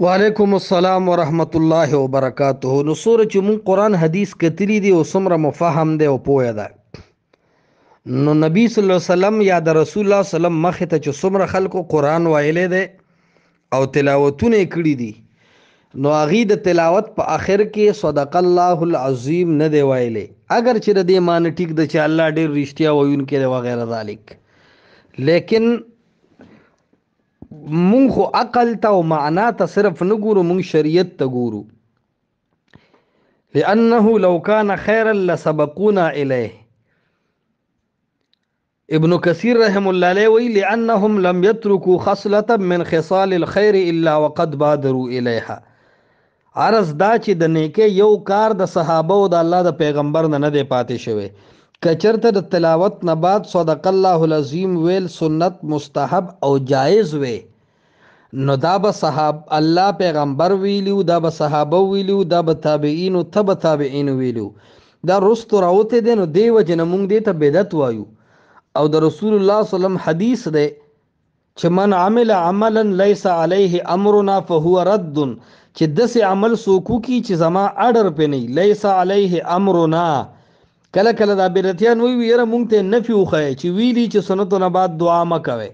وعلیکم السلام ورحمت الله وبرکاته. نو سوره چې مون قرآن حدیث کتلی دی او څومره مفهم دی او پوهه ده. نو نبی صلی الله علیه وسلم یا د رسول الله صلی الله علیه وسلم مخه ته چې څومره خلکو قرآن وایلی دی او تلاوتونه یې کړي دي، نو هغې د تلاوت په آخر کې صدق الله العظیم نه دی ویلی، اگر چې د دې معنی ټیک ده چې الله ډېر رښتیا ویونکی دی وغیره ذالک، لیکن مونږ خو عقل ته او معنا ته صرف نه ګورو، مونږ شریعت ته ګورو. لأنه لو كان خيرا لسبقونا إليه. ابن کثیر رحم الله علیه وی لأنهم لم يتركوا خصلة من خصال الخير إلا وقد بادروا إليها. عرض دا چې د نیکه یو کار د صحابه او د الله د پیغمبر نه دی پاتې شوی. کچرته د تلاوت نه بعد صدق الله العظیم ویل سنت مستحب او جایز وی، نو دا به صحاب الله پیغمبر ویلو، دا به صحابه ویلو، دا به تابعین او تبع تابعین ویلو، دا رستو راوته دي. نو دی وجه نه مونږ دې ته بدعت وایو. او د رسول الله صلی الله علیه وسلم حدیث دی چې من عمل عملا ليس عليه امرنا فهو رد، چې داسې عمل سوکو کی چې زما اډر پې نه لیس علیه امرنا. کله کله دا بدعتیان وی یره مونږ ته نفي وښیه چې ویلي چې سنتو نه بعد دعا مه کوئ،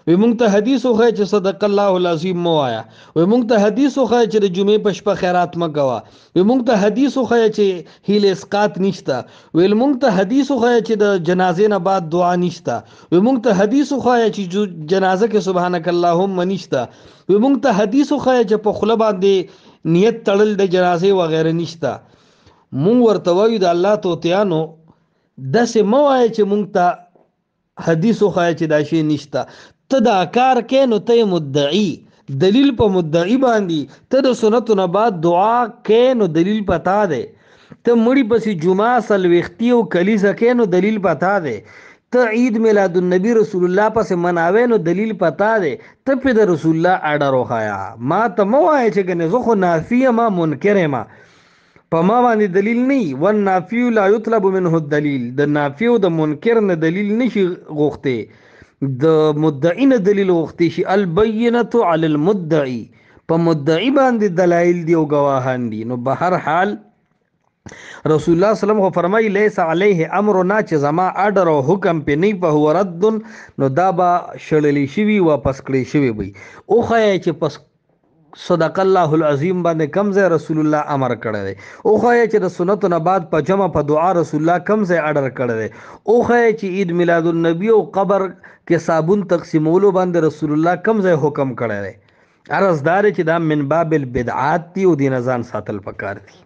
وی مونږ ته حدیث وښیه چې صدق الله العظیم مه وایه، وی مونږ ته حدیث وښیه چې د جمعې په شپه خیرات مه کوه، وی مونږ ته حدیث وښیه چې هیله اسقاط نشته، ویل مونږ ته حدیث وښیه چې د جنازې نه بعد دعا نشته، وی مونږ ته حدیث وښیه چې جنازه کې سبحانك اللهم نشته، وی مونږ ته حدیث وښیه چې په خوله باندې نیت تړل د جنازې وغیره نشته. مونږ ورته وایو د الله توتیانو داسې مه وایه چې مونږ ته حدیث وښیه چې دا شی نشته. ته دا کار کې نو ته مدعی، دلیل په مدعی باندې، ته د سنتو نه بعد دعا کې نو دلیل پتا دی، ته مړی پسې جمعه سلويختی او کلیسه کې نو دلیل پتا دی، ته عید میلاد النبی رسول الله پسې مناوې نو دلیل پتا دی، ته په د رسول الله اډر وخایا. ما ته مو وایي چې کنه زه خو نافی ما منکر ما په ما باندې دلیل نه، والنافی لا یطلب منه الدلیل، د نافی او د منکر نه دلیل نشي غوښته، د مدعی نه دلیل غوښتي شي. البینة علی المدعی، په مدعی باندې دلایل دی او گواهان دي. نو به هر حال رسول الله صلی الله علیه وسلم خو فرمایي لیس علیه امرنا، چې زما اډر او حکم په نه په هو رد، نو دا به شړلی شوي واپس کړی شوي وي. او خیا چې پس صدق الله العظیم باندې کم ځای رسول الله امر کړی دی، او خیا چې د سنتو نه بعد په جمع په دعا رسول الله کم ځای اډر کړی دی، او خیا چې عید میلاد النبی او قبر کې صابون تقسیمولو باندې رسول الله کم ځای حکم کړی دی. عرض دار چې دا من باب البدعات دی او دین ځان ساتل پکار دی.